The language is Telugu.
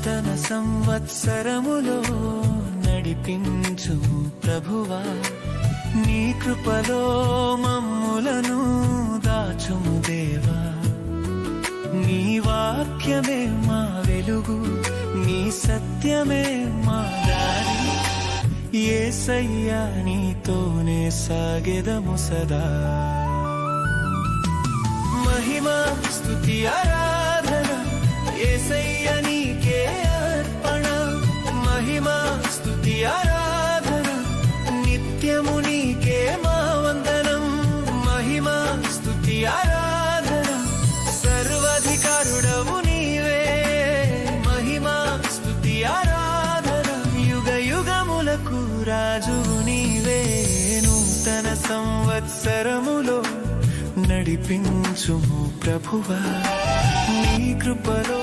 నూతన సంవత్సరములో నడిపించుము ప్రభువా, నీ కృపలో మమ్ములను దాచుము దేవా. నీ వాక్యమే మా వెలుగు, నీ సత్యమే మా దారి, యేసయ్యా నీతోనే సాగెదము సదా. మహిమా స్తుతి ఆరాధన యేసయ్య నీకే అర్పణ, మహిమా స్తుతి ఆరాధన నిత్యము నీకే మా వందనం. మహిమా స్తుతి ఆరాధన సర్వాధికారుడవు నీవే, మహిమా స్తుతి ఆరాధన యుగ యుగములకు రాజువు నీవే. నూతన సంవత్సరములో నడిపించుము ప్రభువా, నీ కృపలో